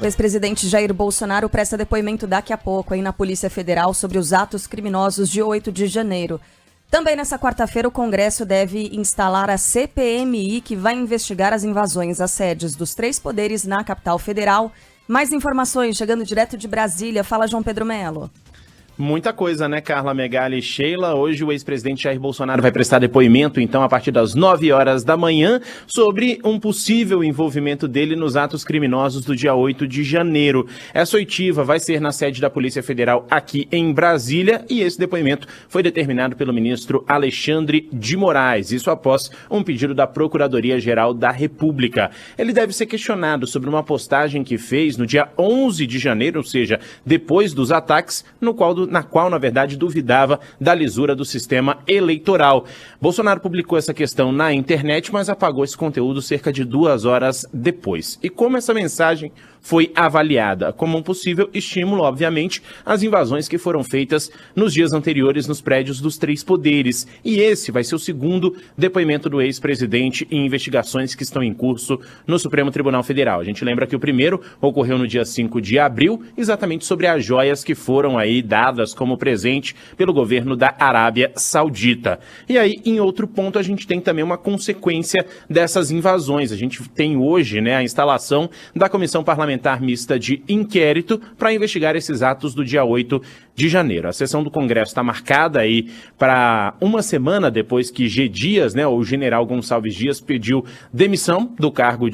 O ex-presidente Jair Bolsonaro presta depoimento daqui a pouco aí na Polícia Federal sobre os atos criminosos de 8 de janeiro. Também nessa quarta-feira, o Congresso deve instalar a CPMI, que vai investigar as invasões às sedes dos 3 poderes na capital federal. Mais informações chegando direto de Brasília. Fala, João Pedro Melo. Muita coisa, né, Carla, Megali e Sheila? Hoje o ex-presidente Jair Bolsonaro vai prestar depoimento, então, a partir das 9 horas da manhã, sobre um possível envolvimento dele nos atos criminosos do dia 8 de janeiro. Essa oitiva vai ser na sede da Polícia Federal aqui em Brasília e esse depoimento foi determinado pelo ministro Alexandre de Moraes, isso após um pedido da Procuradoria-Geral da República. Ele deve ser questionado sobre uma postagem que fez no dia 11 de janeiro, ou seja, depois dos ataques, na qual, na verdade, duvidava da lisura do sistema eleitoral. Bolsonaro publicou essa questão na internet, mas apagou esse conteúdo cerca de 2 horas depois. E como essa mensagem foi avaliada? Como um possível estímulo, obviamente, às invasões que foram feitas nos dias anteriores nos prédios dos 3 poderes. E esse vai ser o segundo depoimento do ex-presidente em investigações que estão em curso no Supremo Tribunal Federal. A gente lembra que o primeiro ocorreu no dia 5 de abril, exatamente sobre as joias que foram aí dadas como presente pelo governo da Arábia Saudita. E aí, em outro ponto, a gente tem também uma consequência dessas invasões. A gente tem hoje, né, a instalação da Comissão Parlamentar Mista de Inquérito para investigar esses atos do dia 8 de janeiro. A sessão do Congresso está marcada aí para uma semana depois que G. Dias, né, o general Gonçalves Dias, pediu demissão do cargo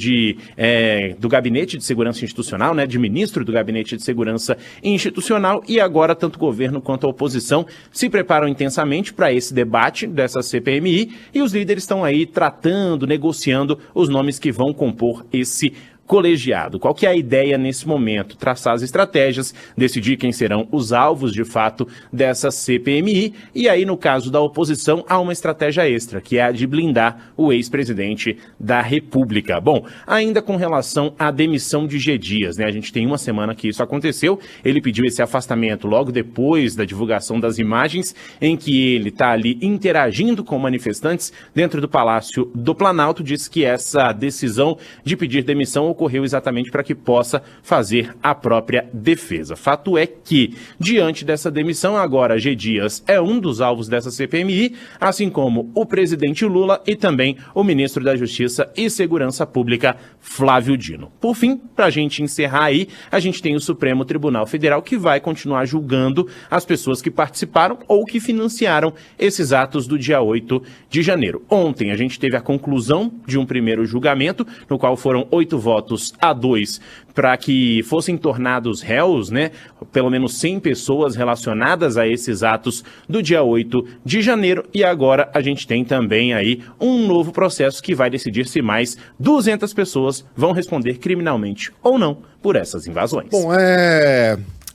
do Gabinete de Segurança Institucional, né, de ministro do Gabinete de Segurança Institucional, e agora tanto o governo quanto a oposição se preparam intensamente para esse debate dessa CPMI e os líderes estão aí tratando, negociando os nomes que vão compor esse colegiado. Qual que é a ideia nesse momento? Traçar as estratégias, decidir quem serão os alvos de fato dessa CPMI e aí no caso da oposição há uma estratégia extra, que é a de blindar o ex-presidente da República. Bom, ainda com relação à demissão de G. Dias, né? A gente tem uma semana que isso aconteceu, ele pediu esse afastamento logo depois da divulgação das imagens em que ele está ali interagindo com manifestantes dentro do Palácio do Planalto, disse que essa decisão de pedir demissão ocorreu exatamente para que possa fazer a própria defesa. Fato é que, diante dessa demissão, agora G. Dias é um dos alvos dessa CPMI, assim como o presidente Lula e também o ministro da Justiça e Segurança Pública, Flávio Dino. Por fim, para a gente encerrar aí, a gente tem o Supremo Tribunal Federal que vai continuar julgando as pessoas que participaram ou que financiaram esses atos do dia 8 de janeiro. Ontem a gente teve a conclusão de um primeiro julgamento, no qual foram 8 votos a 2 para que fossem tornados réus, né, pelo menos 100 pessoas relacionadas a esses atos do dia 8 de janeiro. E agora a gente tem também aí um novo processo que vai decidir se mais 200 pessoas vão responder criminalmente ou não por essas invasões. Bom,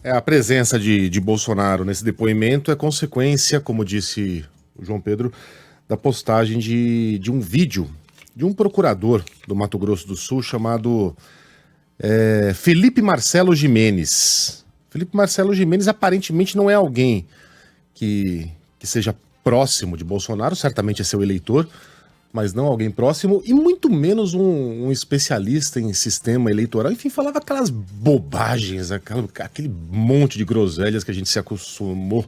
a presença de Bolsonaro nesse depoimento é consequência, como disse o João Pedro, da postagem de um vídeo de um procurador do Mato Grosso do Sul chamado Felipe Marcelo Gimenez. Felipe Marcelo Gimenez aparentemente não é alguém que seja próximo de Bolsonaro, certamente é seu eleitor, mas não alguém próximo, e muito menos um especialista em sistema eleitoral. Enfim, falava aquelas bobagens, aquele monte de groselhas que a gente se acostumou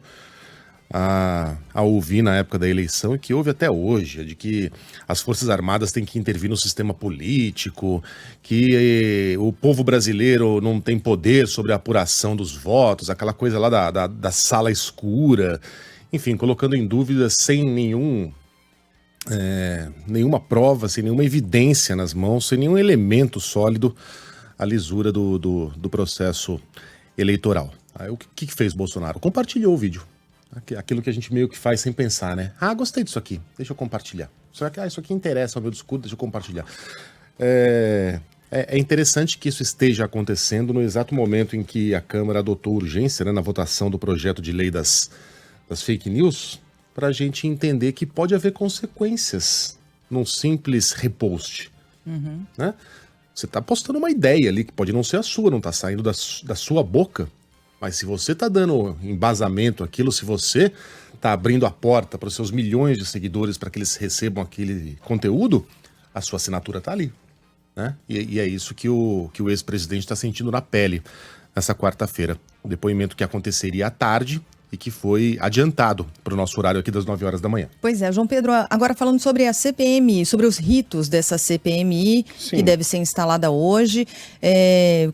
a ouvir na época da eleição e que houve até hoje, de que as Forças Armadas têm que intervir no sistema político, que o povo brasileiro não tem poder sobre a apuração dos votos, aquela coisa lá da sala escura, enfim, colocando em dúvida sem nenhuma prova, sem nenhuma evidência nas mãos, sem nenhum elemento sólido a lisura do processo eleitoral. Aí, o que fez Bolsonaro? Compartilhou o vídeo. Aquilo que a gente meio que faz sem pensar, né? Gostei disso aqui, deixa eu compartilhar. Isso aqui interessa ao meu discurso, deixa eu compartilhar. É interessante que isso esteja acontecendo no exato momento em que a Câmara adotou urgência, né, na votação do projeto de lei das fake news, para a gente entender que pode haver consequências num simples repost. Né? Você está postando uma ideia ali que pode não ser a sua, não está saindo da sua boca. Mas se você está dando embasamento àquilo, se você está abrindo a porta para os seus milhões de seguidores para que eles recebam aquele conteúdo, a sua assinatura está ali. né? E é isso que o ex-presidente está sentindo na pele nessa quarta-feira. O depoimento que aconteceria à tarde e que foi adiantado para o nosso horário aqui das 9 horas da manhã. Pois é, João Pedro, agora falando sobre a CPMI, sobre os ritos dessa CPMI, Sim. que deve ser instalada hoje,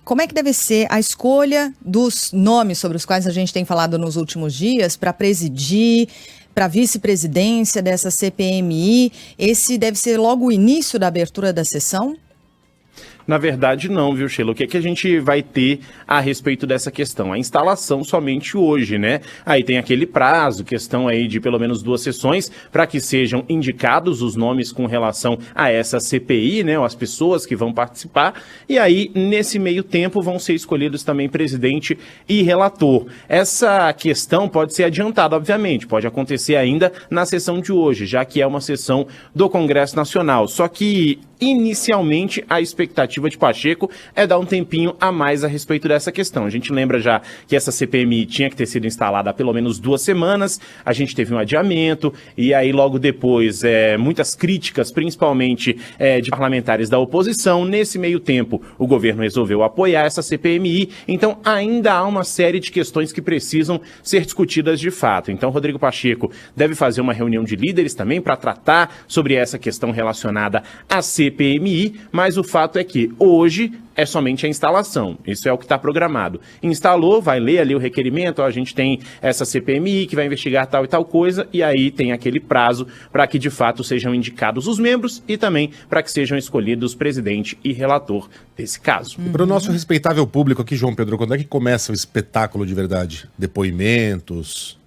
como é que deve ser a escolha dos nomes sobre os quais a gente tem falado nos últimos dias para presidir, para a vice-presidência dessa CPMI? Esse deve ser logo o início da abertura da sessão? Na verdade, não, viu, Sheila? O que é que a gente vai ter a respeito dessa questão? A instalação somente hoje, né? Aí tem aquele prazo, questão aí de pelo menos 2 sessões, para que sejam indicados os nomes com relação a essa CPI, né? Ou as pessoas que vão participar. E aí, nesse meio tempo, vão ser escolhidos também presidente e relator. Essa questão pode ser adiantada, obviamente. Pode acontecer ainda na sessão de hoje, já que é uma sessão do Congresso Nacional. Só que, inicialmente, a expectativa de Pacheco é dar um tempinho a mais a respeito dessa questão. A gente lembra já que essa CPMI tinha que ter sido instalada há pelo menos 2 semanas, a gente teve um adiamento, e aí logo depois muitas críticas, principalmente de parlamentares da oposição. Nesse meio tempo, o governo resolveu apoiar essa CPMI, então ainda há uma série de questões que precisam ser discutidas de fato. Então, Rodrigo Pacheco deve fazer uma reunião de líderes também para tratar sobre essa questão relacionada à CPMI, mas o fato é que hoje é somente a instalação, isso é o que está programado. Instalou, vai ler ali o requerimento, a gente tem essa CPMI que vai investigar tal e tal coisa, e aí tem aquele prazo para que de fato sejam indicados os membros e também para que sejam escolhidos presidente e relator desse caso. E para o nosso respeitável público aqui, João Pedro, quando é que começa o espetáculo de verdade? Depoimentos?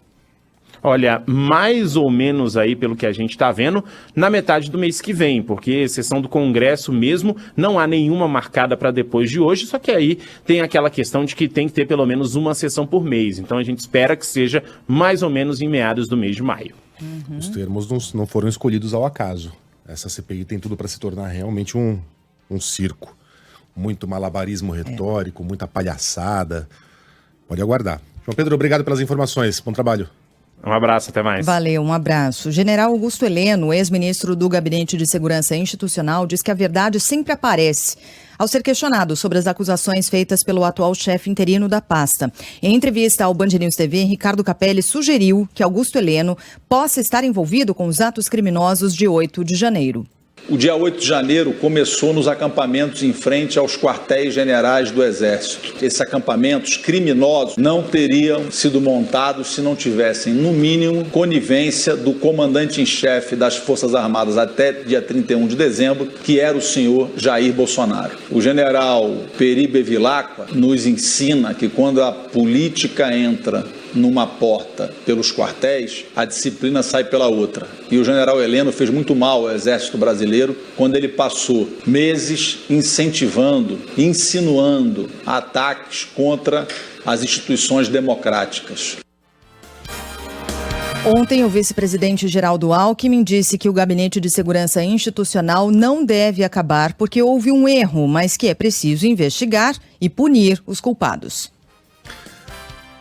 Olha, mais ou menos aí, pelo que a gente está vendo, na metade do mês que vem, porque sessão do Congresso mesmo, não há nenhuma marcada para depois de hoje, só que aí tem aquela questão de que tem que ter pelo menos uma sessão por mês. Então a gente espera que seja mais ou menos em meados do mês de maio. Os termos não foram escolhidos ao acaso. Essa CPI tem tudo para se tornar realmente um circo. Muito malabarismo retórico, muita palhaçada. Pode aguardar. João Pedro, obrigado pelas informações. Bom trabalho. Um abraço, até mais. Valeu, um abraço. General Augusto Heleno, ex-ministro do Gabinete de Segurança Institucional, diz que a verdade sempre aparece ao ser questionado sobre as acusações feitas pelo atual chefe interino da pasta. Em entrevista ao Band News TV, Ricardo Capelli sugeriu que Augusto Heleno possa estar envolvido com os atos criminosos de 8 de janeiro. O dia 8 de janeiro começou nos acampamentos em frente aos quartéis generais do Exército. Esses acampamentos criminosos não teriam sido montados se não tivessem, no mínimo, conivência do comandante em chefe das Forças Armadas até dia 31 de dezembro, que era o senhor Jair Bolsonaro. O general Peri Bevilacqua nos ensina que quando a política entra numa porta pelos quartéis, a disciplina sai pela outra. E o general Heleno fez muito mal ao Exército Brasileiro quando ele passou meses incentivando, insinuando ataques contra as instituições democráticas. Ontem, o vice-presidente Geraldo Alckmin disse que o Gabinete de Segurança Institucional não deve acabar porque houve um erro, mas que é preciso investigar e punir os culpados.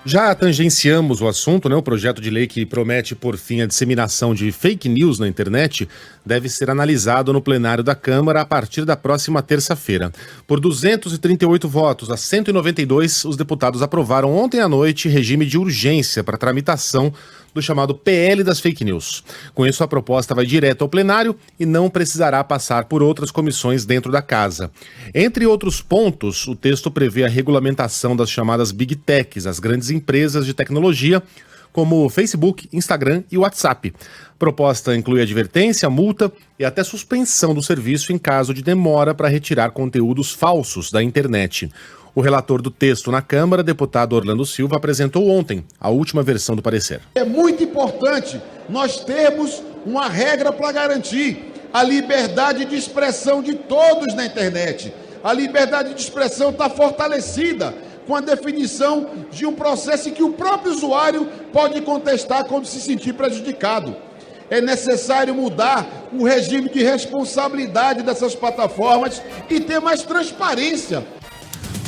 Já tangenciamos o assunto, né? O projeto de lei que promete pôr fim à disseminação de fake news na internet deve ser analisado no plenário da Câmara a partir da próxima terça-feira. Por 238 votos a 192, os deputados aprovaram ontem à noite regime de urgência para tramitação do chamado PL das fake news. Com isso, a proposta vai direto ao plenário e não precisará passar por outras comissões dentro da casa. Entre outros pontos, o texto prevê a regulamentação das chamadas Big Techs, as grandes empresas de tecnologia, como Facebook, Instagram e WhatsApp. A proposta inclui advertência, multa e até suspensão do serviço em caso de demora para retirar conteúdos falsos da internet. O relator do texto na Câmara, deputado Orlando Silva, apresentou ontem a última versão do parecer. É muito importante nós termos uma regra para garantir a liberdade de expressão de todos na internet. A liberdade de expressão está fortalecida com a definição de um processo em que o próprio usuário pode contestar quando se sentir prejudicado. É necessário mudar o regime de responsabilidade dessas plataformas e ter mais transparência.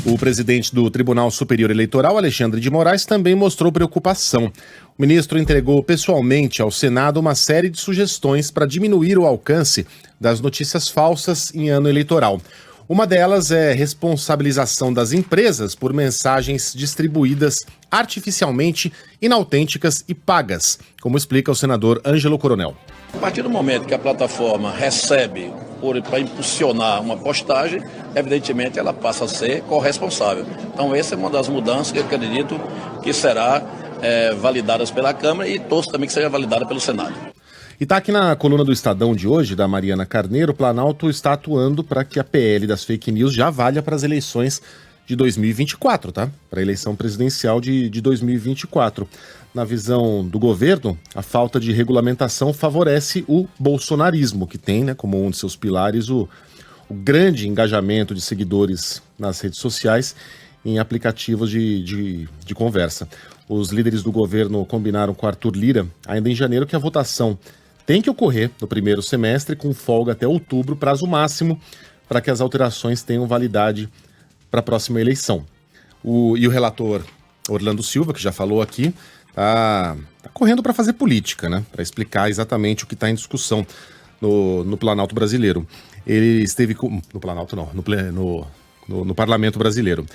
O presidente do Tribunal Superior Eleitoral, Alexandre de Moraes, também mostrou preocupação. O ministro entregou pessoalmente ao Senado uma série de sugestões para diminuir o alcance das notícias falsas em ano eleitoral. Uma delas é responsabilização das empresas por mensagens distribuídas artificialmente, inautênticas e pagas, como explica o senador Ângelo Coronel. A partir do momento que a plataforma recebe para impulsionar uma postagem, evidentemente ela passa a ser corresponsável. Então essa é uma das mudanças que eu acredito que será validada pela Câmara e torço também que seja validada pelo Senado. E tá aqui na coluna do Estadão de hoje, da Mariana Carneiro, o Planalto está atuando para que a PL das fake news já valha para as eleições de 2024, tá? Para a eleição presidencial de 2024. Na visão do governo, a falta de regulamentação favorece o bolsonarismo, que tem, né, como um de seus pilares o grande engajamento de seguidores nas redes sociais em aplicativos de conversa. Os líderes do governo combinaram com Arthur Lira, ainda em janeiro, que a votação tem que ocorrer no primeiro semestre, com folga até outubro, prazo máximo para que as alterações tenham validade para a próxima eleição. E o relator Orlando Silva, que já falou aqui, tá correndo para fazer política, né? Para explicar exatamente o que está em discussão no Planalto brasileiro. Ele esteve no Planalto não, no Parlamento brasileiro.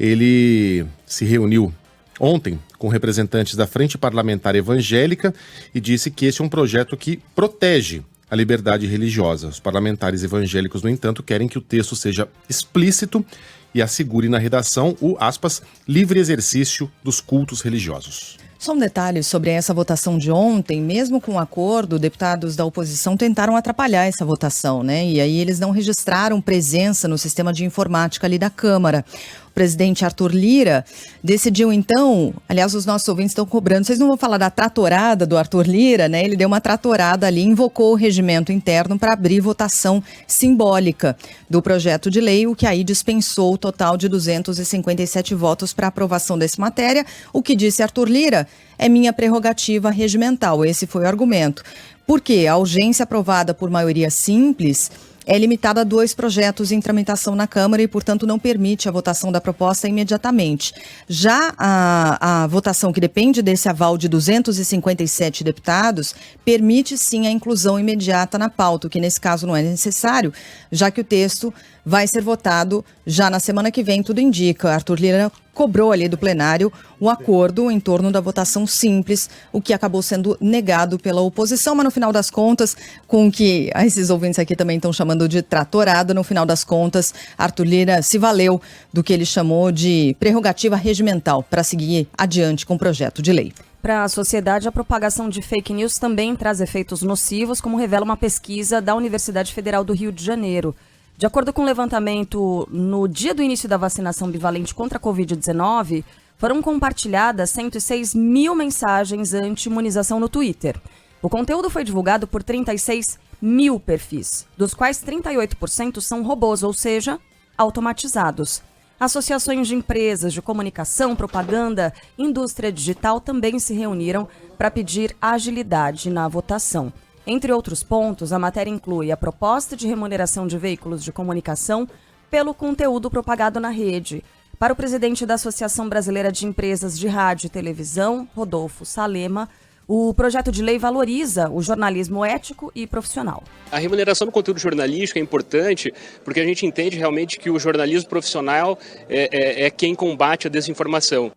Ele se reuniu ontem com representantes da Frente Parlamentar Evangélica e disse que esse é um projeto que protege a liberdade religiosa. Os parlamentares evangélicos, no entanto, querem que o texto seja explícito e assegure na redação o, aspas, livre exercício dos cultos religiosos. Só um detalhe sobre essa votação de ontem, mesmo com o acordo, deputados da oposição tentaram atrapalhar essa votação, né? E aí eles não registraram presença no sistema de informática ali da Câmara. O presidente Arthur Lira decidiu então, aliás, os nossos ouvintes estão cobrando, vocês não vão falar da tratorada do Arthur Lira, né? Ele deu uma tratorada ali, invocou o regimento interno para abrir votação simbólica do projeto de lei, o que aí dispensou o total de 257 votos para aprovação dessa matéria. O que disse Arthur Lira é minha prerrogativa regimental, esse foi o argumento. Porque a urgência aprovada por maioria simples é limitada a 2 projetos em tramitação na Câmara e, portanto, não permite a votação da proposta imediatamente. Já a votação que depende desse aval de 257 deputados permite, sim, a inclusão imediata na pauta, o que nesse caso não é necessário, já que o texto vai ser votado já na semana que vem, tudo indica. Arthur Lira cobrou ali do plenário um acordo em torno da votação simples, o que acabou sendo negado pela oposição, mas no final das contas, com o que esses ouvintes aqui também estão chamando de tratorada, no final das contas, Arthur Lira se valeu do que ele chamou de prerrogativa regimental para seguir adiante com o projeto de lei. Para a sociedade, a propagação de fake news também traz efeitos nocivos, como revela uma pesquisa da Universidade Federal do Rio de Janeiro. De acordo com o levantamento, no dia do início da vacinação bivalente contra a Covid-19, foram compartilhadas 106 mil mensagens anti-imunização no Twitter. O conteúdo foi divulgado por 36 mil perfis, dos quais 38% são robôs, ou seja, automatizados. Associações de empresas de comunicação, propaganda, indústria digital também se reuniram para pedir agilidade na votação. Entre outros pontos, a matéria inclui a proposta de remuneração de veículos de comunicação pelo conteúdo propagado na rede. Para o presidente da Associação Brasileira de Empresas de Rádio e Televisão, Rodolfo Salema, o projeto de lei valoriza o jornalismo ético e profissional. A remuneração do conteúdo jornalístico é importante porque a gente entende realmente que o jornalismo profissional é quem combate a desinformação.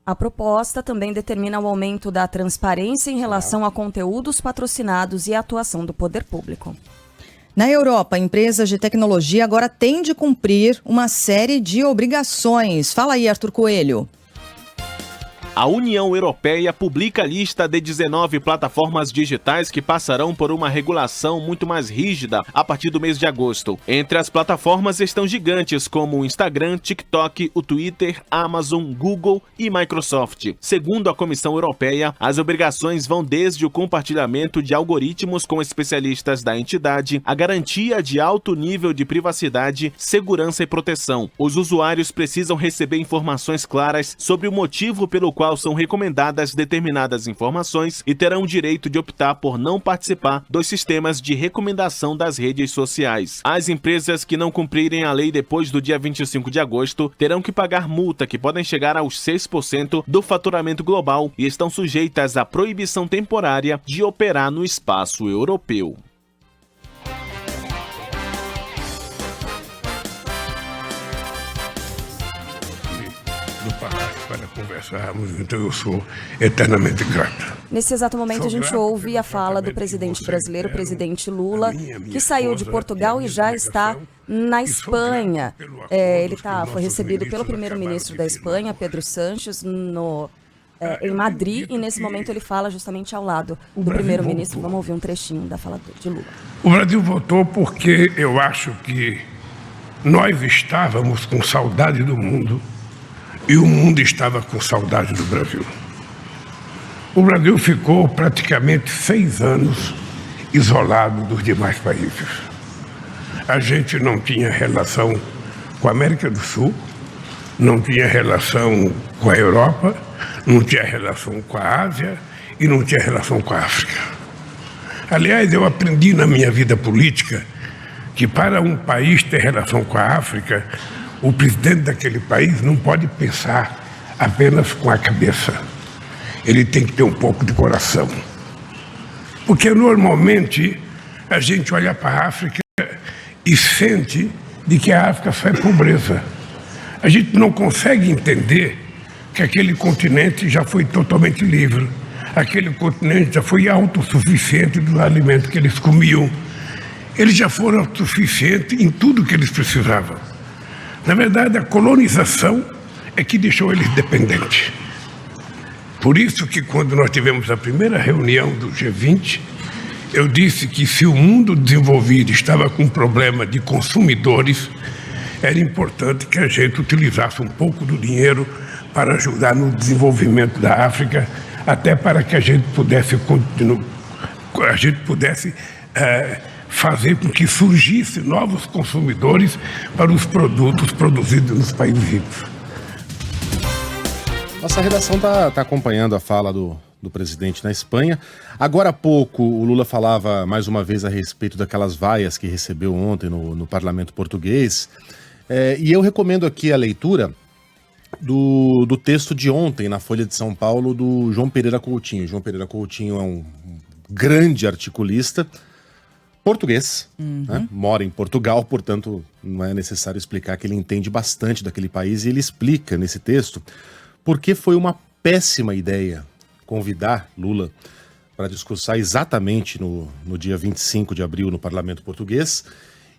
A proposta também determina o aumento da transparência em relação a conteúdos patrocinados e a atuação do poder público. Na Europa, empresas de tecnologia agora têm de cumprir uma série de obrigações. Fala aí, Arthur Coelho. A União Europeia publica a lista de 19 plataformas digitais que passarão por uma regulação muito mais rígida a partir do mês de agosto. Entre as plataformas estão gigantes como o Instagram, TikTok, o Twitter, Amazon, Google e Microsoft. Segundo a Comissão Europeia, as obrigações vão desde o compartilhamento de algoritmos com especialistas da entidade, a garantia de alto nível de privacidade, segurança e proteção. Os usuários precisam receber informações claras sobre o motivo pelo qual são recomendadas determinadas informações e terão o direito de optar por não participar dos sistemas de recomendação das redes sociais. As empresas que não cumprirem a lei depois do dia 25 de agosto terão que pagar multa que podem chegar aos 6% do faturamento global e estão sujeitas à proibição temporária de operar no espaço europeu. do Palácio para conversarmos, então eu sou eternamente grato. Nesse exato momento, a gente ouve a fala do presidente brasileiro, o presidente Lula, que saiu de Portugal e já está na Espanha. Ele foi recebido pelo primeiro-ministro da Espanha, Pedro Sánchez, em Madrid, e nesse momento ele fala justamente ao lado do primeiro-ministro. Vamos ouvir um trechinho da fala de Lula. O Brasil votou porque eu acho que nós estávamos com saudade do mundo e o mundo estava com saudade do Brasil. O Brasil ficou praticamente 6 anos isolado dos demais países. A gente não tinha relação com a América do Sul, não tinha relação com a Europa, não tinha relação com a Ásia e não tinha relação com a África. Aliás, eu aprendi na minha vida política que para um país ter relação com a África, o presidente daquele país não pode pensar apenas com a cabeça. Ele tem que ter um pouco de coração. Porque normalmente a gente olha para a África e sente de que a África só é pobreza. A gente não consegue entender que aquele continente já foi totalmente livre. Aquele continente já foi autossuficiente dos alimentos que eles comiam. Eles já foram autossuficientes em tudo que eles precisavam. Na verdade, a colonização é que deixou eles dependentes. Por isso que quando nós tivemos a primeira reunião do G20, eu disse que se o mundo desenvolvido estava com um problema de consumidores, era importante que a gente utilizasse um pouco do dinheiro para ajudar no desenvolvimento da África, até para que a gente pudesse fazer com que surgissem novos consumidores para os produtos produzidos nos países ricos. Nossa redação está acompanhando a fala do presidente na Espanha. Agora há pouco, o Lula falava mais uma vez a respeito daquelas vaias que recebeu ontem no parlamento português. E eu recomendo aqui a leitura do texto de ontem na Folha de São Paulo do João Pereira Coutinho. João Pereira Coutinho é um grande articulista português, né? Mora em Portugal, portanto não é necessário explicar que ele entende bastante daquele país, e ele explica nesse texto por que foi uma péssima ideia convidar Lula para discursar exatamente no dia 25 de abril no parlamento português,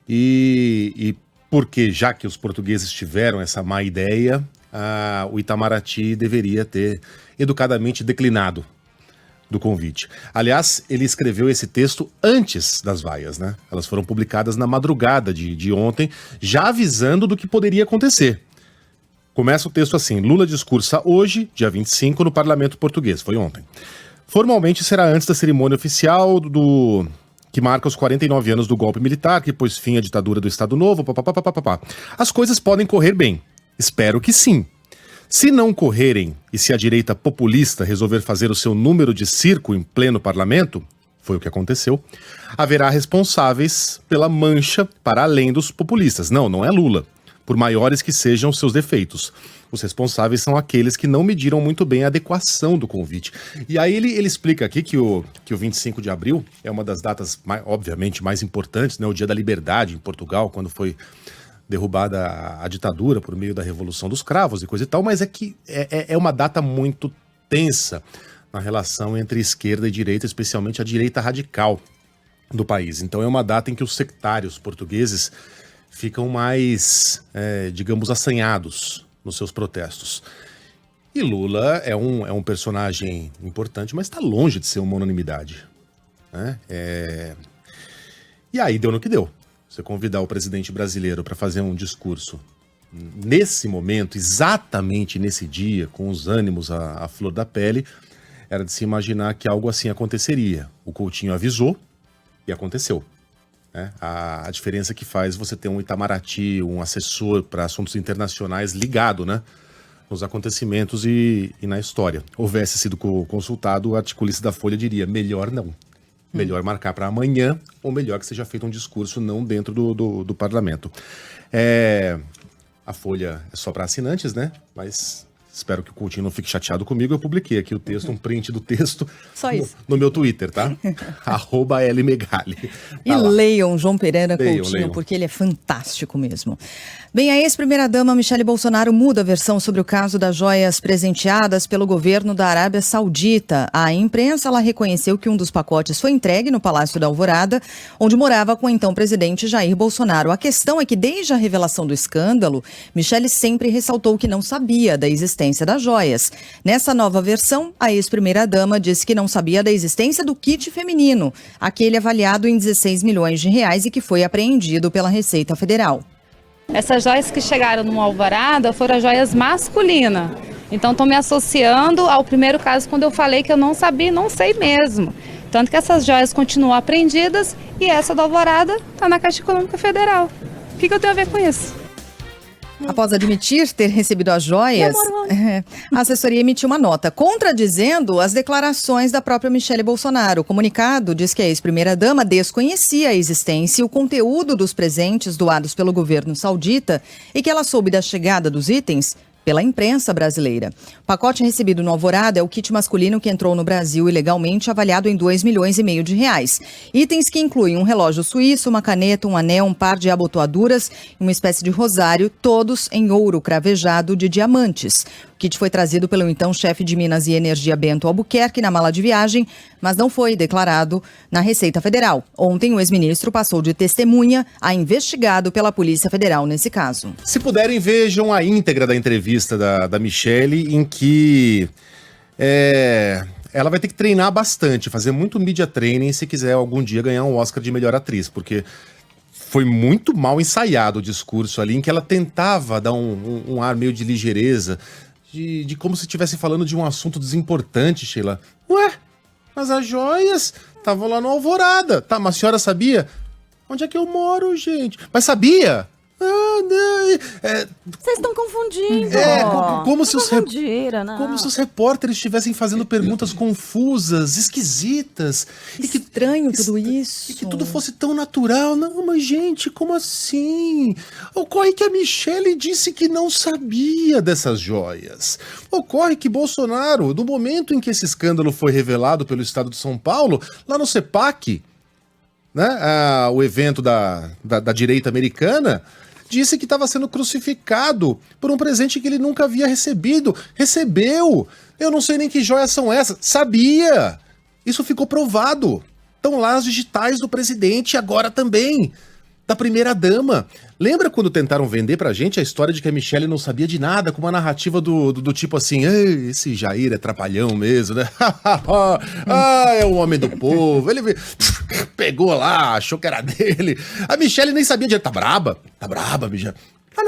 e porque, já que os portugueses tiveram essa má ideia, o Itamaraty deveria ter educadamente declinado do convite. Aliás, ele escreveu esse texto antes das vaias, né? Elas foram publicadas na madrugada de ontem, já avisando do que poderia acontecer. Começa o texto assim: Lula discursa hoje, dia 25, no parlamento português. Foi ontem. Formalmente será antes da cerimônia oficial que marca os 49 anos do golpe militar, que pôs fim à ditadura do Estado Novo, papapá. As coisas podem correr bem. Espero que sim. Se não correrem e se a direita populista resolver fazer o seu número de circo em pleno parlamento, foi o que aconteceu, haverá responsáveis pela mancha para além dos populistas. Não é Lula, por maiores que sejam os seus defeitos. Os responsáveis são aqueles que não mediram muito bem a adequação do convite. E aí ele explica aqui que o 25 de abril é uma das datas, obviamente, mais importantes, né? O Dia da Liberdade em Portugal, quando foi derrubada a ditadura por meio da Revolução dos Cravos e coisa e tal, mas é que é uma data muito tensa na relação entre esquerda e direita, especialmente a direita radical do país. Então é uma data em que os sectários portugueses ficam mais, digamos, assanhados nos seus protestos. E Lula é um personagem importante, mas está longe de ser uma unanimidade, né? E aí deu no que deu. Você convidar o presidente brasileiro para fazer um discurso nesse momento, exatamente nesse dia, com os ânimos à flor da pele, era de se imaginar que algo assim aconteceria. O Coutinho avisou e aconteceu. A diferença que faz você ter um Itamaraty, um assessor para assuntos internacionais ligado, né, nos acontecimentos e na história. Houvesse sido consultado, o articulista da Folha diria: melhor não. Melhor marcar para amanhã, ou melhor que seja feito um discurso não dentro do parlamento. A Folha é só para assinantes, né? Mas espero que o Coutinho não fique chateado comigo, eu publiquei aqui o texto, um print do texto Só isso. no meu Twitter, tá? @LMegali. E leiam João Pereira Coutinho, porque ele é fantástico mesmo. Bem, a ex-primeira-dama Michele Bolsonaro muda a versão sobre o caso das joias presenteadas pelo governo da Arábia Saudita. À imprensa, ela reconheceu que um dos pacotes foi entregue no Palácio da Alvorada, onde morava com o então presidente Jair Bolsonaro. A questão é que, desde a revelação do escândalo, Michele sempre ressaltou que não sabia da existência das joias. Nessa nova versão, a ex-primeira-dama disse que não sabia da existência do kit feminino, aquele avaliado em 16 milhões de reais e que foi apreendido pela Receita Federal. Essas joias que chegaram no Alvorada foram joias masculinas. Então estou me associando ao primeiro caso quando eu falei que eu não sabia, não sei mesmo. Tanto que essas joias continuam apreendidas e essa do Alvorada está na Caixa Econômica Federal. O que eu tenho a ver com isso? Após admitir ter recebido as joias, a assessoria emitiu uma nota contradizendo as declarações da própria Michele Bolsonaro. O comunicado diz que a ex-primeira-dama desconhecia a existência e o conteúdo dos presentes doados pelo governo saudita e que ela soube da chegada dos itens pela imprensa brasileira. O pacote recebido no Alvorada é o kit masculino que entrou no Brasil ilegalmente, avaliado em 2,5 milhões de reais. Itens que incluem um relógio suíço, uma caneta, um anel, um par de abotoaduras e uma espécie de rosário, todos em ouro cravejado de diamantes. O kit foi trazido pelo então chefe de Minas e Energia Bento Albuquerque na mala de viagem, mas não foi declarado na Receita Federal. Ontem, o ex-ministro passou de testemunha a investigado pela Polícia Federal nesse caso. Se puderem, vejam a íntegra da entrevista da Michele, em que ela vai ter que treinar bastante, fazer muito media training se quiser algum dia ganhar um Oscar de melhor atriz, porque foi muito mal ensaiado o discurso ali, em que ela tentava dar um ar meio de ligeireza, de como se estivesse falando de um assunto desimportante, Sheila. Ué, mas as joias estavam lá no Alvorada. Tá, mas a senhora sabia? Onde é que eu moro, gente? Mas sabia? Ah, não. Vocês estão confundindo. Como se os repórteres estivessem fazendo perguntas confusas, esquisitas. Estranho tudo isso. E que tudo fosse tão natural. Não, mas gente, como assim? Ocorre que a Michele disse que não sabia dessas joias. Ocorre que Bolsonaro, no momento em que esse escândalo foi revelado pelo Estado de São Paulo, lá no CEPAC, né, o evento da direita americana, disse que estava sendo crucificado por um presente que ele nunca havia recebido. Recebeu! Eu não sei nem que joias são essas. Sabia! Isso ficou provado. Estão lá as digitais do presidente, agora também da primeira-dama. Lembra quando tentaram vender pra gente a história de que a Michele não sabia de nada, com uma narrativa do tipo assim, esse Jair é trapalhão mesmo, né? É o homem do povo, ele pegou lá, achou que era dele. A Michele nem sabia de... Tá braba, Michele. Tá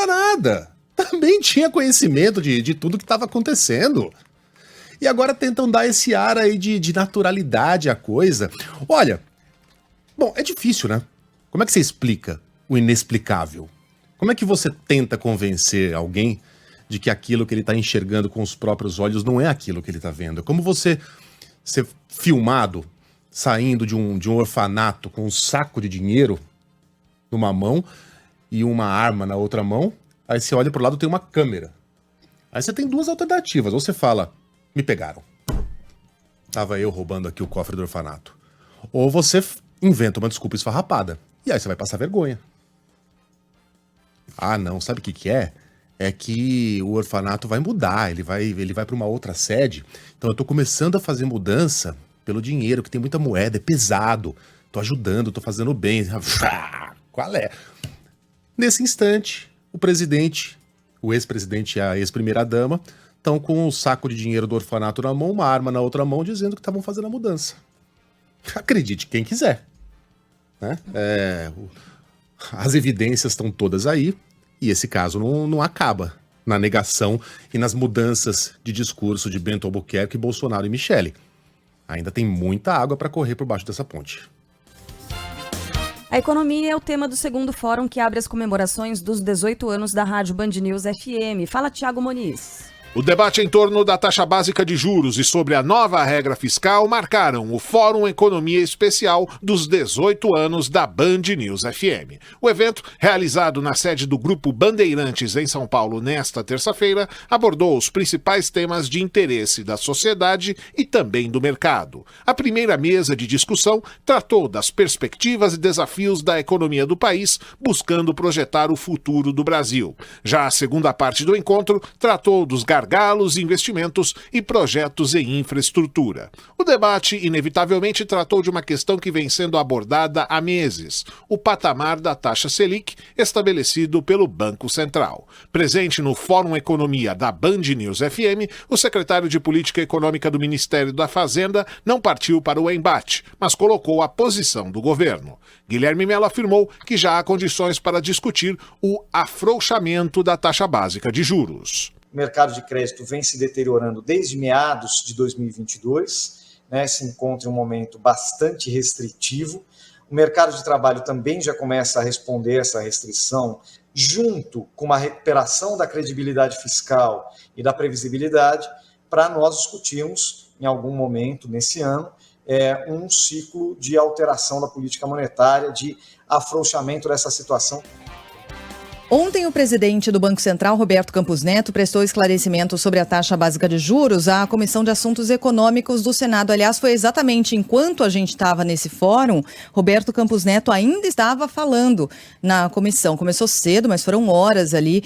nada. Também tinha conhecimento de tudo que estava acontecendo. E agora tentam dar esse ar aí de naturalidade à coisa. Olha, bom, é difícil, né? Como é que você explica o inexplicável? Como é que você tenta convencer alguém de que aquilo que ele está enxergando com os próprios olhos não é aquilo que ele está vendo? É como você ser filmado saindo de um orfanato com um saco de dinheiro numa mão e uma arma na outra mão, aí você olha pro lado e tem uma câmera. Aí você tem duas alternativas. Ou você fala, me pegaram. Tava eu roubando aqui o cofre do orfanato. Ou você inventa uma desculpa esfarrapada. E aí você vai passar vergonha. Ah, não, sabe o que é? É que o orfanato vai mudar, ele vai para uma outra sede. Então eu tô começando a fazer mudança pelo dinheiro, que tem muita moeda, é pesado. Tô ajudando, tô fazendo bem. Qual é? Nesse instante, o presidente, o ex-presidente e a ex-primeira-dama estão com um saco de dinheiro do orfanato na mão, uma arma na outra mão, dizendo que estavam fazendo a mudança. Acredite quem quiser. Né? As evidências estão todas aí e esse caso não acaba na negação e nas mudanças de discurso de Bento Albuquerque, Bolsonaro e Michele. Ainda tem muita água para correr por baixo dessa ponte. A economia é o tema do segundo fórum que abre as comemorações dos 18 anos da Rádio Band News FM. Fala, Thiago Moniz. O debate em torno da taxa básica de juros e sobre a nova regra fiscal marcaram o Fórum Economia Especial dos 18 anos da Band News FM. O evento, realizado na sede do Grupo Bandeirantes em São Paulo nesta terça-feira, abordou os principais temas de interesse da sociedade e também do mercado. A primeira mesa de discussão tratou das perspectivas e desafios da economia do país, buscando projetar o futuro do Brasil. Já a segunda parte do encontro tratou dos gargalos, investimentos e projetos em infraestrutura. O debate, inevitavelmente, tratou de uma questão que vem sendo abordada há meses: o patamar da taxa Selic estabelecido pelo Banco Central. Presente no Fórum Economia da Band News FM, o secretário de Política Econômica do Ministério da Fazenda não partiu para o embate, mas colocou a posição do governo. Guilherme Mello afirmou que já há condições para discutir o afrouxamento da taxa básica de juros. O mercado de crédito vem se deteriorando desde meados de 2022, se encontra em um momento bastante restritivo. O mercado de trabalho também já começa a responder a essa restrição, junto com uma recuperação da credibilidade fiscal e da previsibilidade, para nós discutirmos, em algum momento nesse ano, um ciclo de alteração da política monetária, de afrouxamento dessa situação. Ontem, o presidente do Banco Central, Roberto Campos Neto, prestou esclarecimento sobre a taxa básica de juros à Comissão de Assuntos Econômicos do Senado. Aliás, foi exatamente enquanto a gente estava nesse fórum, Roberto Campos Neto ainda estava falando na comissão. Começou cedo, mas foram horas ali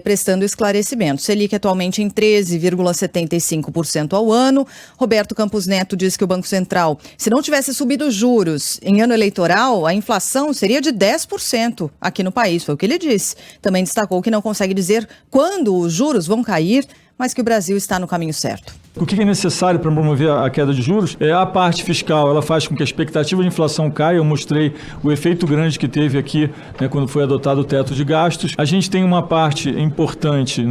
prestando esclarecimento. Selic atualmente em 13,75% ao ano. Roberto Campos Neto disse que o Banco Central, se não tivesse subido os juros em ano eleitoral, a inflação seria de 10% aqui no país, foi o que ele disse. Também destacou que não consegue dizer quando os juros vão cair, mas que o Brasil está no caminho certo. O que é necessário para promover a queda de juros é a parte fiscal. Ela faz com que a expectativa de inflação caia. Eu mostrei o efeito grande que teve aqui, quando foi adotado o teto de gastos. A gente tem uma parte importante,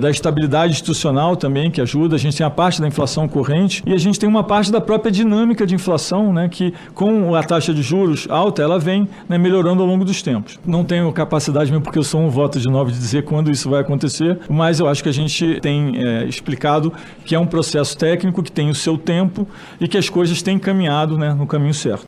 da estabilidade institucional também, que ajuda. A gente tem a parte da inflação corrente e a gente tem uma parte da própria dinâmica de inflação, que com a taxa de juros alta, ela vem melhorando ao longo dos tempos. Não tenho capacidade, mesmo porque eu sou um voto de 9, de dizer quando isso vai acontecer, mas eu acho que a gente tem explicado que é um processo técnico que tem o seu tempo e que as coisas têm caminhado no caminho certo.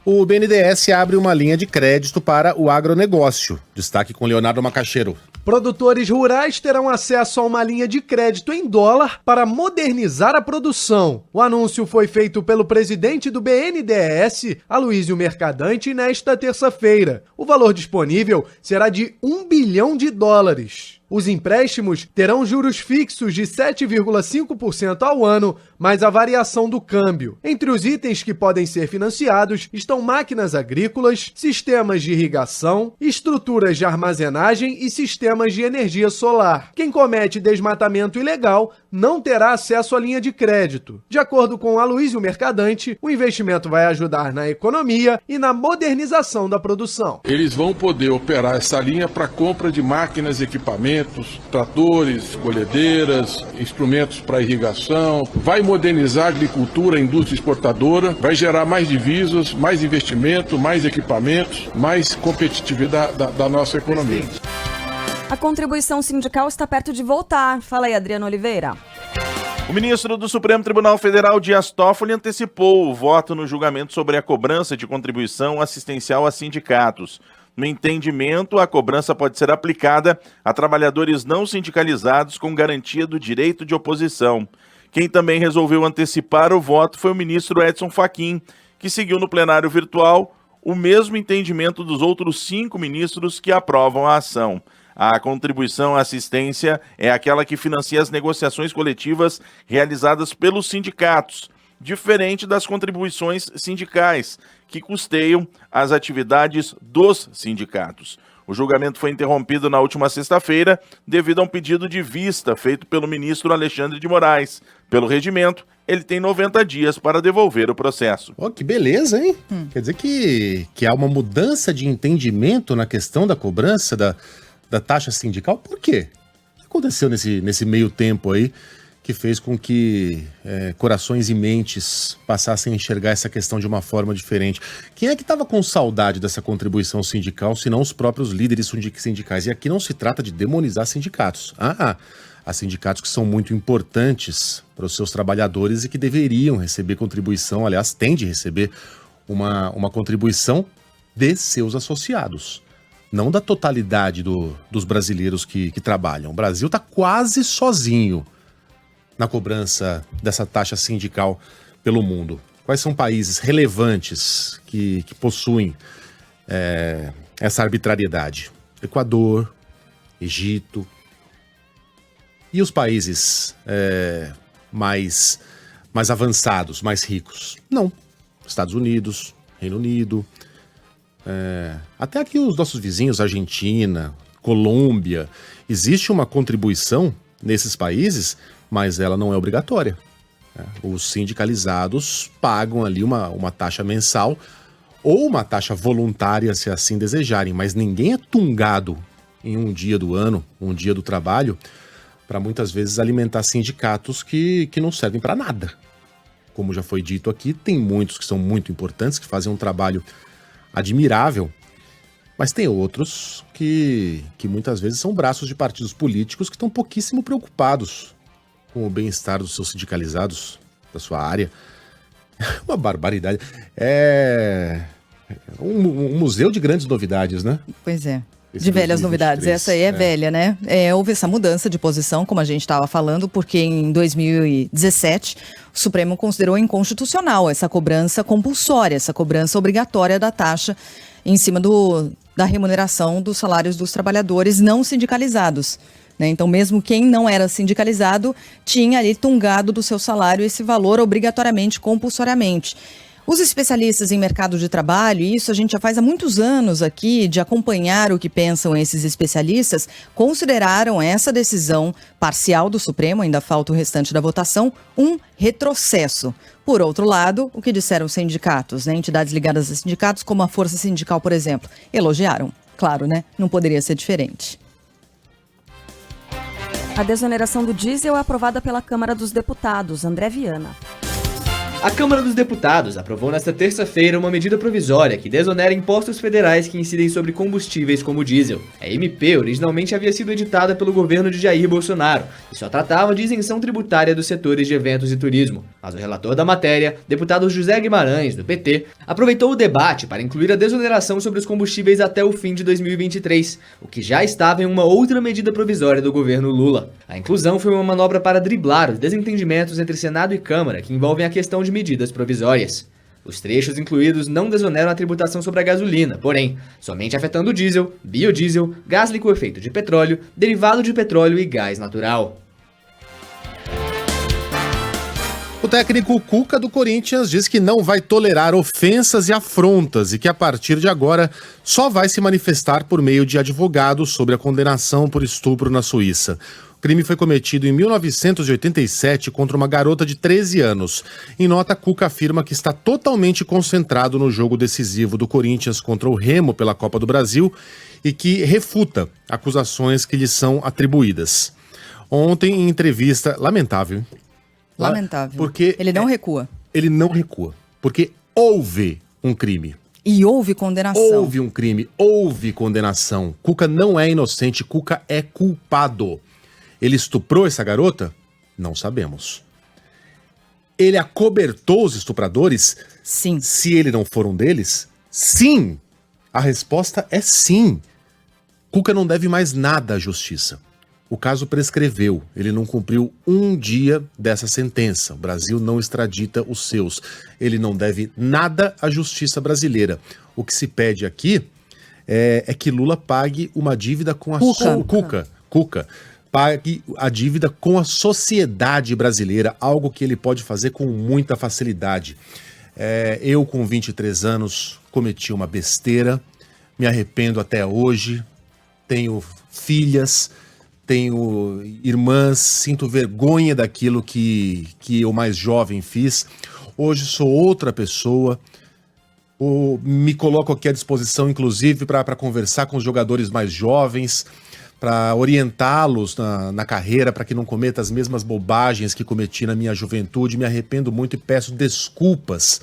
O BNDES abre uma linha de crédito para o agronegócio. Destaque com Leonardo Macaxeiro. Produtores rurais terão acesso a uma linha de crédito em dólar para modernizar a produção. O anúncio foi feito pelo presidente do BNDES, Aloísio Mercadante, nesta terça-feira. O valor disponível será de $1 bilhão. Os empréstimos terão juros fixos de 7,5% ao ano, mais a variação do câmbio. Entre os itens que podem ser financiados estão máquinas agrícolas, sistemas de irrigação, estruturas de armazenagem e sistemas de energia solar. Quem comete desmatamento ilegal não terá acesso à linha de crédito. De acordo com Aloísio Mercadante, o investimento vai ajudar na economia e na modernização da produção. Eles vão poder operar essa linha para compra de máquinas e equipamentos, tratores, colhedeiras, instrumentos para irrigação, vai modernizar a agricultura, a indústria exportadora, vai gerar mais divisas, mais investimento, mais equipamentos, mais competitividade da nossa economia. A contribuição sindical está perto de voltar. Fala aí, Adriano Oliveira. O ministro do Supremo Tribunal Federal, Dias Toffoli, antecipou o voto no julgamento sobre a cobrança de contribuição assistencial a sindicatos. No entendimento, a cobrança pode ser aplicada a trabalhadores não sindicalizados com garantia do direito de oposição. Quem também resolveu antecipar o voto foi o ministro Edson Fachin, que seguiu no plenário virtual o mesmo entendimento dos outros 5 ministros que aprovam a ação. A contribuição à assistência é aquela que financia as negociações coletivas realizadas pelos sindicatos, diferente das contribuições sindicais, que custeiam as atividades dos sindicatos. O julgamento foi interrompido na última sexta-feira devido a um pedido de vista feito pelo ministro Alexandre de Moraes. Pelo regimento, ele tem 90 dias para devolver o processo. Oh, que beleza, hein? Quer dizer que há uma mudança de entendimento na questão da cobrança da taxa sindical? Por quê? O que aconteceu nesse meio tempo aí que fez com que corações e mentes passassem a enxergar essa questão de uma forma diferente. Quem é que estava com saudade dessa contribuição sindical, se não os próprios líderes sindicais? E aqui não se trata de demonizar sindicatos. Há sindicatos que são muito importantes para os seus trabalhadores e que deveriam receber contribuição, aliás, têm de receber uma contribuição de seus associados, não da totalidade dos brasileiros que trabalham. O Brasil está quase sozinho na cobrança dessa taxa sindical pelo mundo. Quais são países relevantes que possuem essa arbitrariedade? Equador, Egito. E os países mais avançados, mais ricos? Não. Estados Unidos, Reino Unido, até aqui os nossos vizinhos, Argentina, Colômbia. Existe uma contribuição nesses países, mas ela não é obrigatória. Os sindicalizados pagam ali uma taxa mensal ou uma taxa voluntária, se assim desejarem, mas ninguém é tungado em um dia do ano, um dia do trabalho, para muitas vezes alimentar sindicatos que não servem para nada. Como já foi dito aqui, tem muitos que são muito importantes, que fazem um trabalho admirável, mas tem outros que muitas vezes são braços de partidos políticos que estão pouquíssimo preocupados com o bem-estar dos seus sindicalizados, da sua área. Uma barbaridade. É um museu de grandes novidades, né? Pois é. De velhas novidades, essa aí é velha, né? Houve essa mudança de posição, como a gente estava falando, porque em 2017 o Supremo considerou inconstitucional essa cobrança compulsória, essa cobrança obrigatória da taxa em cima da remuneração dos salários dos trabalhadores não sindicalizados. Então, mesmo quem não era sindicalizado tinha ali tungado do seu salário esse valor obrigatoriamente, compulsoriamente. Os especialistas em mercado de trabalho, e isso a gente já faz há muitos anos aqui, de acompanhar o que pensam esses especialistas, consideraram essa decisão parcial do Supremo, ainda falta o restante da votação, um retrocesso. Por outro lado, o que disseram os sindicatos, entidades ligadas a sindicatos, como a Força Sindical, por exemplo, elogiaram. Claro, não poderia ser diferente. A desoneração do diesel é aprovada pela Câmara dos Deputados. André Viana. A Câmara dos Deputados aprovou nesta terça-feira uma medida provisória que desonera impostos federais que incidem sobre combustíveis como o diesel. A MP originalmente havia sido editada pelo governo de Jair Bolsonaro e só tratava de isenção tributária dos setores de eventos e turismo. Mas o relator da matéria, deputado José Guimarães, do PT, aproveitou o debate para incluir a desoneração sobre os combustíveis até o fim de 2023, o que já estava em uma outra medida provisória do governo Lula. A inclusão foi uma manobra para driblar os desentendimentos entre Senado e Câmara que envolvem a questão de medidas provisórias. Os trechos incluídos não desoneram a tributação sobre a gasolina, porém, somente afetando o diesel, biodiesel, gás liquefeito de petróleo, derivado de petróleo e gás natural. O técnico Cuca do Corinthians diz que não vai tolerar ofensas e afrontas e que a partir de agora só vai se manifestar por meio de advogados sobre a condenação por estupro na Suíça. O crime foi cometido em 1987 contra uma garota de 13 anos. Em nota, Cuca afirma que está totalmente concentrado no jogo decisivo do Corinthians contra o Remo pela Copa do Brasil e que refuta acusações que lhe são atribuídas. Ontem, em entrevista, lamentável, porque ele não recua. Ele não recua, porque houve um crime. E houve condenação. Houve um crime, houve condenação. Cuca não é inocente, Cuca é culpado. Ele estuprou essa garota? Não sabemos. Ele acobertou os estupradores? Sim. Se ele não for um deles? Sim. A resposta é sim. Cuca não deve mais nada à justiça. O caso prescreveu, ele não cumpriu um dia dessa sentença. O Brasil não extradita os seus. Ele não deve nada à justiça brasileira. O que se pede aqui é que Lula pague uma dívida com a Cuca. Pague a dívida com a sociedade brasileira, algo que ele pode fazer com muita facilidade. Eu, com 23 anos, cometi uma besteira, me arrependo até hoje, tenho filhas, tenho irmãs, sinto vergonha daquilo que eu mais jovem fiz. Hoje sou outra pessoa, me coloco aqui à disposição, inclusive, para conversar com os jogadores mais jovens, para orientá-los na carreira, para que não cometa as mesmas bobagens que cometi na minha juventude. Me arrependo muito e peço desculpas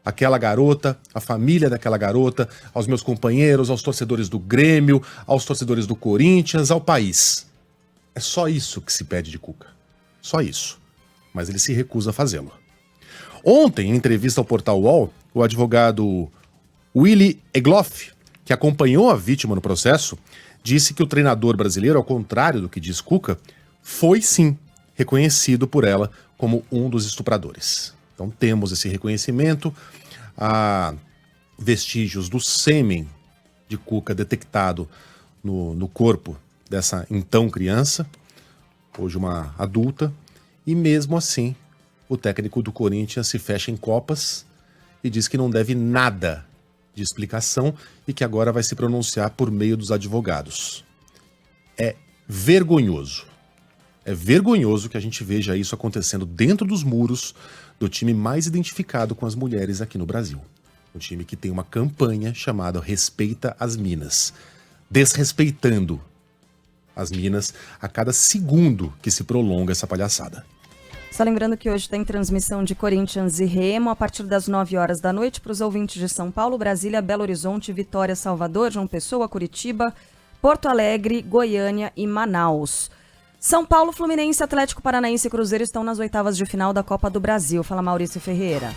àquela garota, à família daquela garota, aos meus companheiros, aos torcedores do Grêmio, aos torcedores do Corinthians, ao país. É só isso que se pede de Cuca. Só isso. Mas ele se recusa a fazê-lo. Ontem, em entrevista ao Portal UOL, o advogado Willy Egloff, que acompanhou a vítima no processo, disse que o treinador brasileiro, ao contrário do que diz Cuca, foi sim reconhecido por ela como um dos estupradores. Então temos esse reconhecimento, há vestígios do sêmen de Cuca detectado no corpo dessa então criança, hoje uma adulta, e mesmo assim o técnico do Corinthians se fecha em copas e diz que não deve nada de explicação e que agora vai se pronunciar por meio dos advogados. É vergonhoso. É vergonhoso que a gente veja isso acontecendo dentro dos muros do time mais identificado com as mulheres aqui no Brasil. Um time que tem uma campanha chamada Respeita as Minas, desrespeitando as minas a cada segundo que se prolonga essa palhaçada. Só lembrando que hoje tem transmissão de Corinthians e Remo a partir das 9 horas da noite para os ouvintes de São Paulo, Brasília, Belo Horizonte, Vitória, Salvador, João Pessoa, Curitiba, Porto Alegre, Goiânia e Manaus. São Paulo, Fluminense, Atlético Paranaense e Cruzeiro estão nas oitavas de final da Copa do Brasil. Fala Maurício Ferreira.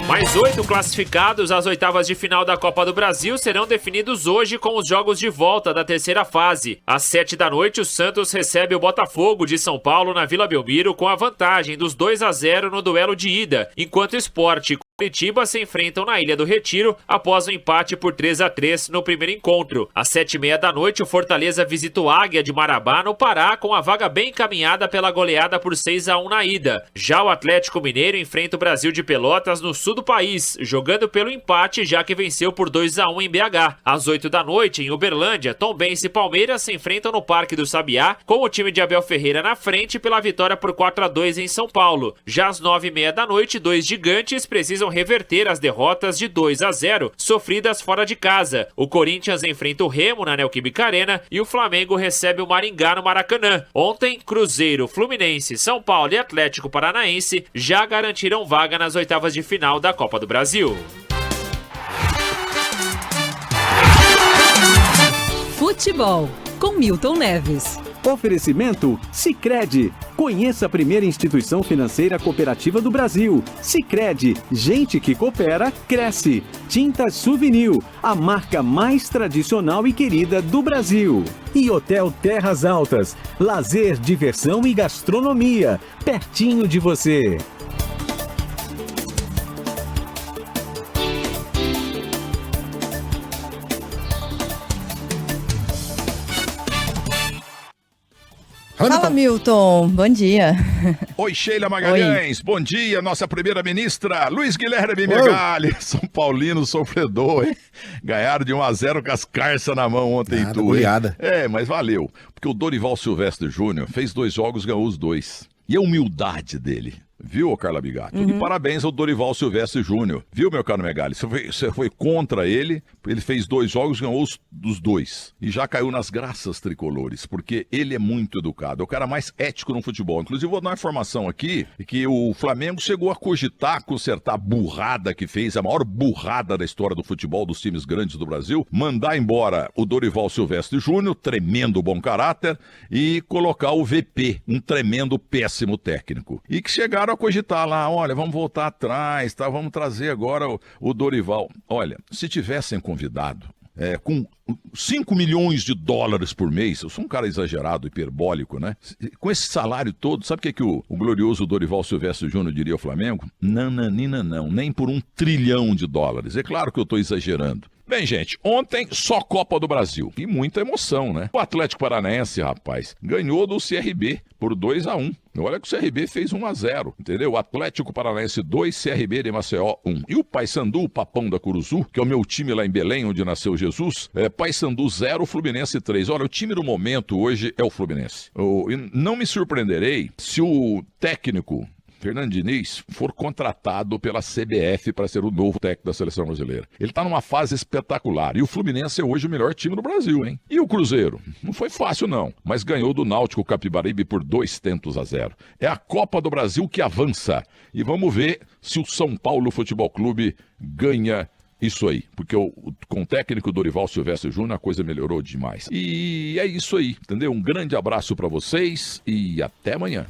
Mais 8 classificados às oitavas de final da Copa do Brasil serão definidos hoje com os jogos de volta da terceira fase. Às 7 da noite, o Santos recebe o Botafogo de São Paulo na Vila Belmiro com a vantagem dos 2-0 no duelo de ida, enquanto o Sport e Curitiba se enfrentam na Ilha do Retiro após o empate por 3-3 no primeiro encontro. Às 7h30 da noite, o Fortaleza visita o Águia de Marabá no Pará com a vaga bem encaminhada pela goleada por 6-1 na ida. Já o Atlético Mineiro enfrenta o Brasil de Pelotas no sul do país, jogando pelo empate já que venceu por 2-1 em BH. Às 8 da noite, em Uberlândia, Tombense e Palmeiras se enfrentam no Parque do Sabiá com o time de Abel Ferreira na frente pela vitória por 4-2 em São Paulo. Já às 9h30 da noite, dois gigantes precisam reverter as derrotas de 2-0 sofridas fora de casa. O Corinthians enfrenta o Remo na Neoquímica Arena e o Flamengo recebe o Maringá no Maracanã. Ontem, Cruzeiro, Fluminense, São Paulo e Atlético Paranaense já garantiram vaga nas oitavas de final da Copa do Brasil. Futebol, com Milton Neves. Oferecimento Sicredi. Conheça a primeira instituição financeira cooperativa do Brasil. Sicredi, gente que coopera, cresce. Tintas Souvenir, a marca mais tradicional e querida do Brasil. E Hotel Terras Altas, lazer, diversão e gastronomia, pertinho de você. Fala, Milton. Bom dia. Oi, Sheila Magalhães. Oi. Bom dia, nossa primeira-ministra, Luiz Guilherme Megali. São Paulino sofredor, hein? Ganharam de 1-0 com as carças na mão ontem. Goleada. Mas valeu. Porque o Dorival Silvestre Júnior fez 2 jogos, ganhou os 2. E a humildade dele. Viu, Carla Bigato? E parabéns ao Dorival Silvestre Júnior. Viu, meu caro Megali? Você foi contra ele, ele fez 2 jogos, ganhou os 2. E já caiu nas graças tricolores, porque ele é muito educado. É o cara mais ético no futebol. Inclusive, vou dar uma informação aqui, que o Flamengo chegou a cogitar, consertar a burrada que fez, a maior burrada da história do futebol dos times grandes do Brasil, mandar embora o Dorival Silvestre Júnior, tremendo bom caráter, e colocar o VP, um tremendo péssimo técnico. E que chegaram a cogitar lá, olha, vamos voltar atrás, tá? Vamos trazer agora o Dorival. Olha, se tivessem convidado com 5 milhões de dólares por mês, eu sou um cara exagerado, hiperbólico, né? Com esse salário todo, sabe o que o glorioso Dorival Silvestre Júnior diria ao Flamengo? Nananina não, nem por $1 trilhão. É claro que eu estou exagerando. Bem, gente, ontem só Copa do Brasil. E muita emoção, né? O Atlético Paranaense, rapaz, ganhou do CRB por 2-1. Olha que o CRB fez 1-0, entendeu? O Atlético Paranaense 2, CRB de Maceió 1. E o Paysandu, o Papão da Curuzu, que é o meu time lá em Belém, onde nasceu Jesus, Paysandu 0, Fluminense 3. Olha, o time do momento hoje é o Fluminense. Não me surpreenderei se o técnico Fernando Diniz for contratado pela CBF para ser o novo técnico da seleção brasileira. Ele está numa fase espetacular e o Fluminense é hoje o melhor time do Brasil, hein? E o Cruzeiro? Não foi fácil não, mas ganhou do Náutico Capibaribe por 2-0. É a Copa do Brasil que avança e vamos ver se o São Paulo Futebol Clube ganha isso aí, porque com o técnico Dorival Silvestre Júnior a coisa melhorou demais. E é isso aí, entendeu? Um grande abraço para vocês e até amanhã.